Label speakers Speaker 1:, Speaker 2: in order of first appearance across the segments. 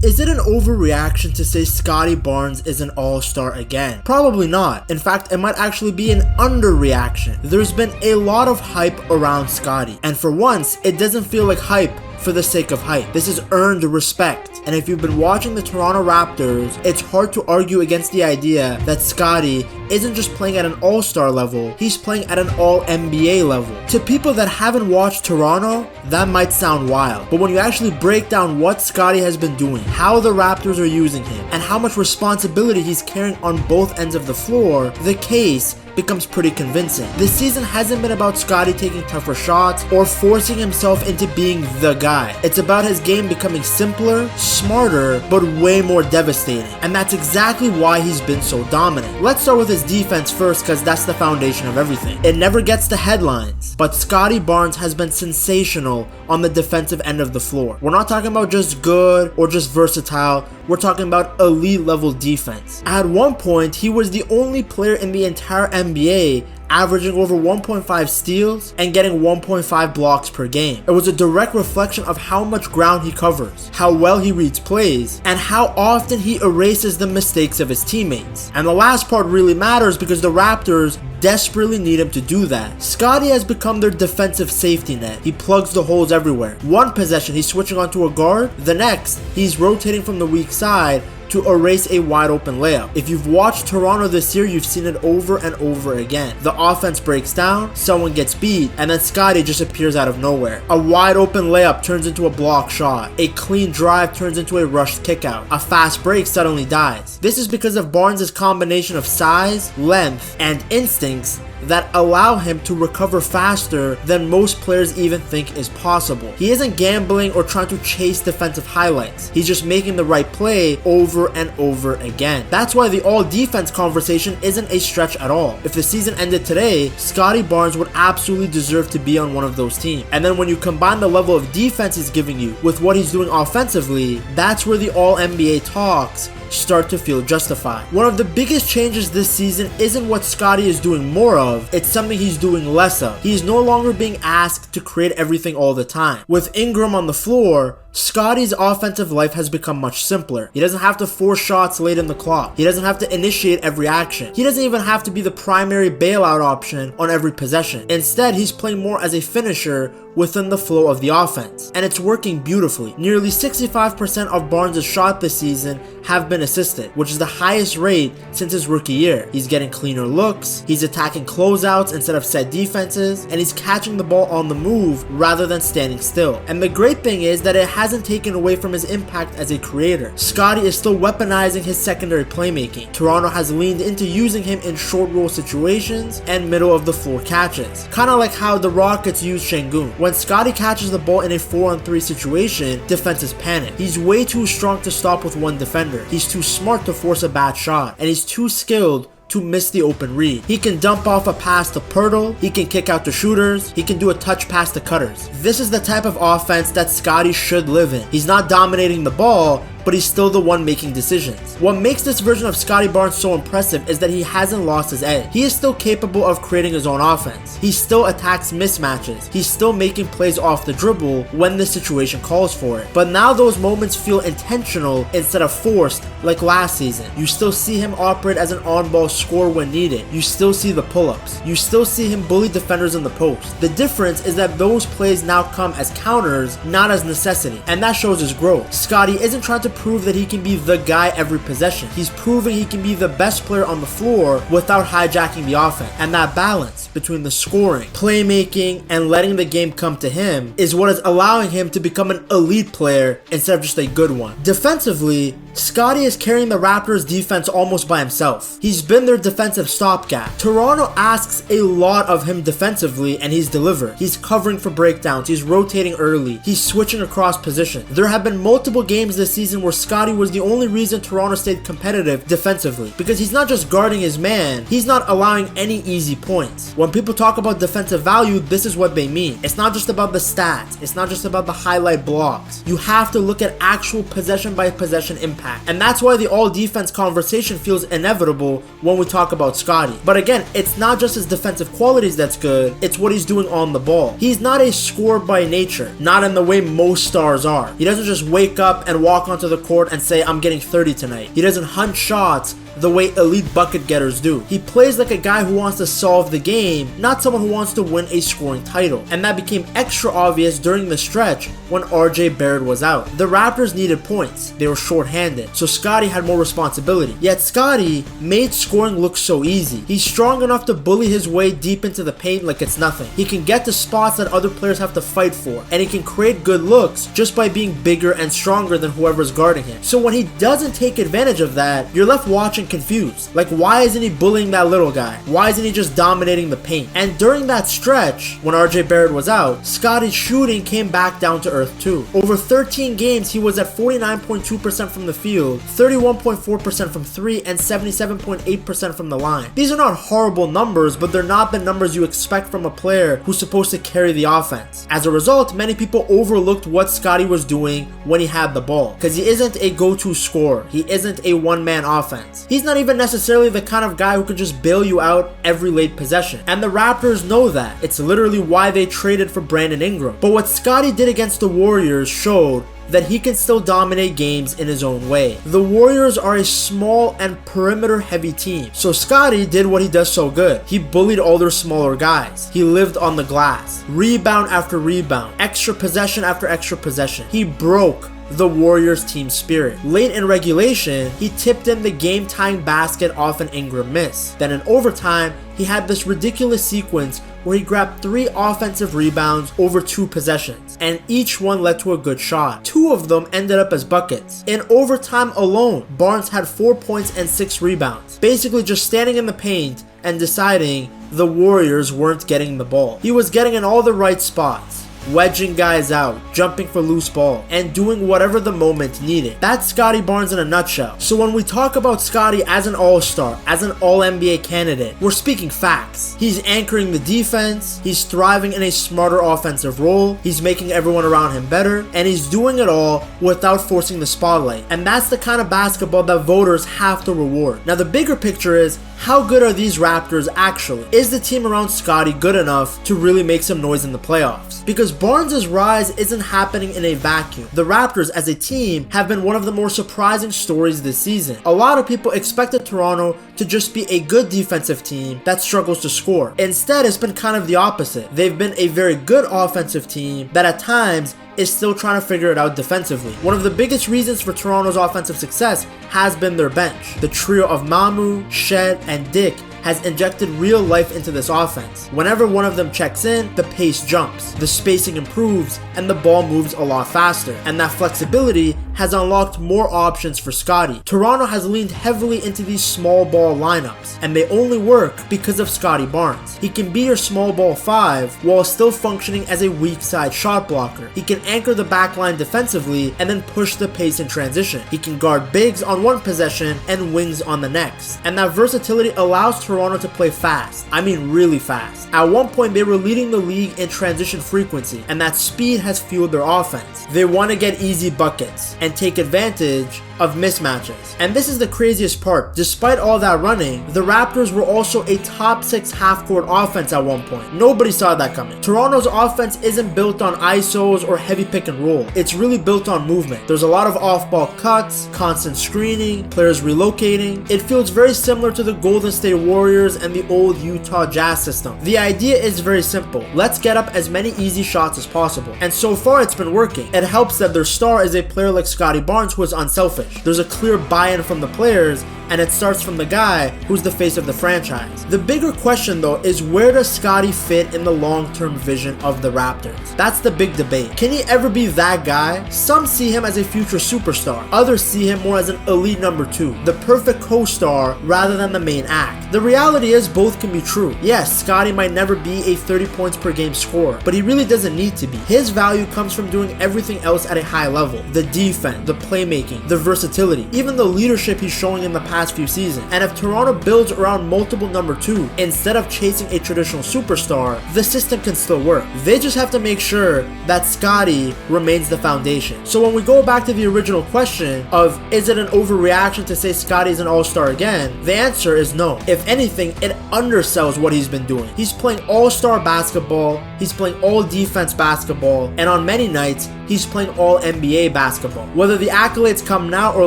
Speaker 1: Is it an overreaction to say Scottie Barnes is an all-star again? Probably not. In fact, it might actually be an underreaction. There's been a lot of hype around Scottie, and for once, it doesn't feel like hype for the sake of hype. This is earned respect. And if you've been watching the Toronto Raptors, it's hard to argue against the idea that Scottie isn't just playing at an all-star level, he's playing at an all-NBA level. To people that haven't watched Toronto, that might sound wild. But when you actually break down what Scottie has been doing, how the Raptors are using him, and how much responsibility he's carrying on both ends of the floor, the case becomes pretty convincing. This season hasn't been about Scottie taking tougher shots or forcing himself into being the guy. It's about his game becoming simpler, smarter, but way more devastating. And that's exactly why he's been so dominant. Let's start with his defense first, because that's the foundation of everything. It never gets the headlines, but Scottie Barnes has been sensational on the defensive end of the floor. We're not talking about just good or just versatile, we're talking about elite level defense. At one point, he was the only player in the entire NBA averaging over 1.5 steals and getting 1.5 blocks per game. It was a direct reflection of how much ground he covers, how well he reads plays, and how often he erases the mistakes of his teammates. And the last part really matters because the Raptors desperately need him to do that. Scottie has become their defensive safety net. He plugs the holes everywhere. One possession, he's switching onto a guard. The next, he's rotating from the weak side to erase a wide open layup. If you've watched Toronto this year, you've seen it over and over again. The offense breaks down, someone gets beat, and then Scottie just appears out of nowhere. A wide open layup turns into a block shot. A clean drive turns into a rushed kickout. A fast break suddenly dies. This is because of Barnes' combination of size, length, and instincts that allow him to recover faster than most players even think is possible. He isn't gambling or trying to chase defensive highlights. He's just making the right play over and over again. That's why the all-defense conversation isn't a stretch at all. If the season ended today, Scottie Barnes would absolutely deserve to be on one of those teams. And then when you combine the level of defense he's giving you with what he's doing offensively, that's where the all-NBA talks start to feel justified. One of the biggest changes this season isn't what Scottie is doing more of, it's something he's doing less of. He's no longer being asked to create everything all the time. With Ingram on the floor, Scottie's offensive life has become much simpler. He doesn't have to force shots late in the clock. He doesn't have to initiate every action. He doesn't even have to be the primary bailout option on every possession. Instead, he's playing more as a finisher within the flow of the offense, and it's working beautifully. Nearly 65% of Barnes' shots this season have been assisted, which is the highest rate since his rookie year. He's getting cleaner looks, he's attacking closeouts instead of set defenses, and he's catching the ball on the move rather than standing still. And the great thing is that it hasn't taken away from his impact as a creator. Scottie is still weaponizing his secondary playmaking. Toronto has leaned into using him in short roll situations and middle of the floor catches, kind of like how the Rockets use Şengün. When Scottie catches the ball in a 4-on-3 situation, defenses panic. He's way too strong to stop with one defender. He's too smart to force a bad shot, and he's too skilled to miss the open read. He can dump off a pass to Pirtle, he can kick out to shooters, he can do a touch pass to cutters. This is the type of offense that Scottie should live in. He's not dominating the ball, but he's still the one making decisions. What makes this version of Scottie Barnes so impressive is that he hasn't lost his edge. He is still capable of creating his own offense. He still attacks mismatches. He's still making plays off the dribble when the situation calls for it. But now those moments feel intentional instead of forced like last season. You still see him operate as an on-ball scorer when needed. You still see the pull-ups. You still see him bully defenders in the post. The difference is that those plays now come as counters, not as necessity. And that shows his growth. Scottie isn't trying to prove that he can be the guy every possession. He's proving he can be the best player on the floor without hijacking the offense. And that balance between the scoring, playmaking, and letting the game come to him is what is allowing him to become an elite player instead of just a good one. Defensively, Scottie is carrying the Raptors defense almost by himself. He's been their defensive stopgap. Toronto asks a lot of him defensively and he's delivered. He's covering for breakdowns, he's rotating early, he's switching across positions. There have been multiple games this season where Scottie was the only reason Toronto stayed competitive defensively, because he's not just guarding his man, he's not allowing any easy points. When people talk about defensive value, this is what they mean. It's not just about the stats, it's not just about the highlight blocks. You have to look at actual possession by possession impact. impact. And that's why the all-defense conversation feels inevitable when we talk about Scottie. But again, it's not just his defensive qualities that's good, it's what he's doing on the ball. He's not a scorer by nature, not in the way most stars are. He doesn't just wake up and walk onto the court and say, I'm getting 30 tonight. He doesn't hunt shots the way elite bucket getters do. He plays like a guy who wants to solve the game, not someone who wants to win a scoring title. And that became extra obvious during the stretch when RJ Barrett was out. The Raptors needed points. They were short-handed, so Scottie had more responsibility. Yet Scottie made scoring look so easy. He's strong enough to bully his way deep into the paint like it's nothing. He can get to spots that other players have to fight for, and he can create good looks just by being bigger and stronger than whoever's guarding him. So when he doesn't take advantage of that, you're left watching confused. Like, why isn't he bullying that little guy? Why isn't he just dominating the paint? And during that stretch, when RJ Barrett was out, Scottie's shooting came back down to earth too. Over 13 games, he was at 49.2% from the field, 31.4% from 3, and 77.8% from the line. These are not horrible numbers, but they're not the numbers you expect from a player who's supposed to carry the offense. As a result, many people overlooked what Scottie was doing when he had the ball, because he isn't a go-to scorer. He isn't a one-man offense. He's not even necessarily the kind of guy who can just bail you out every late possession. And the Raptors know that. It's literally why they traded for Brandon Ingram. But what Scottie did against the Warriors showed that he can still dominate games in his own way. The Warriors are a small and perimeter heavy team, so Scottie did what he does so good. He bullied all their smaller guys. He lived on the glass. Rebound after rebound. Extra possession after extra possession. He broke the Warriors team spirit. Late in regulation, he tipped in the game-tying basket off an Ingram miss. Then in overtime, he had this ridiculous sequence where he grabbed 3 offensive rebounds over 2 possessions, and each one led to a good shot. 2 of them ended up as buckets. In overtime alone, Barnes had 4 points and 6 rebounds, basically just standing in the paint and deciding the Warriors weren't getting the ball. He was getting in all the right spots, wedging guys out, jumping for loose ball, and doing whatever the moment needed. That's Scottie Barnes in a nutshell. So when we talk about Scottie as an all-star, as an all-NBA candidate, we're speaking facts. He's anchoring the defense, he's thriving in a smarter offensive role, he's making everyone around him better, and he's doing it all without forcing the spotlight. And that's the kind of basketball that voters have to reward. Now the bigger picture is, how good are these Raptors actually? Is the team around Scottie good enough to really make some noise in the playoffs? Because Barnes' rise isn't happening in a vacuum. The Raptors as a team have been one of the more surprising stories this season. A lot of people expected Toronto to just be a good defensive team that struggles to score. Instead, it's been kind of the opposite. They've been a very good offensive team that at times is still trying to figure it out defensively. One of the biggest reasons for Toronto's offensive success has been their bench. The trio of Mamu, Shed, and Dick has injected real life into this offense. Whenever one of them checks in, the pace jumps, the spacing improves, and the ball moves a lot faster. And that flexibility has unlocked more options for Scottie. Toronto has leaned heavily into these small ball lineups, and they only work because of Scottie Barnes. He can be your small ball 5 while still functioning as a weak side shot blocker. He can anchor the backline defensively and then push the pace in transition. He can guard bigs on one possession and wings on the next. And that versatility allows Toronto to play fast. I mean really fast. At one point they were leading the league in transition frequency, and that speed has fueled their offense. They want to get easy buckets and take advantage of mismatches. And this is the craziest part. Despite all that running, the Raptors were also a top 6 half-court offense at one point. Nobody saw that coming. Toronto's offense isn't built on ISOs or heavy pick and roll. It's really built on movement. There's a lot of off-ball cuts, constant screening, players relocating. It feels very similar to the Golden State Warriors and the old Utah Jazz system. The idea is very simple. Let's get up as many easy shots as possible. And so far it's been working. It helps that their star is a player like Scottie Barnes who is unselfish. There's a clear buy-in from the players, and it starts from the guy who's the face of the franchise. The bigger question though is, where does Scottie fit in the long-term vision of the Raptors? That's the big debate. Can he ever be that guy? Some see him as a future superstar. Others see him more as an elite number 2, the perfect co-star rather than the main act. The reality is both can be true. Yes, Scottie might never be a 30 points per game scorer, but he really doesn't need to be. His value comes from doing everything else at a high level. The defense, the playmaking, the versatility, even the leadership he's showing in the past past few seasons. And if Toronto builds around multiple number 2 instead of chasing a traditional superstar, the system can still work. They just have to make sure that Scotty remains the foundation. So when we go back to the original question of is it an overreaction to say Scotty's an all-star again, the answer is no. If anything, it undersells what he's been doing. He's playing all-star basketball, he's playing all-defense basketball, and on many nights, he's playing all-NBA basketball. Whether the accolades come now or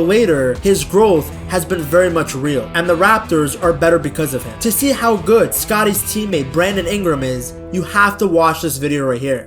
Speaker 1: later, his growth has been very much real, and the Raptors are better because of him. To see how good Scotty's teammate Brandon Ingram is, you have to watch this video right here.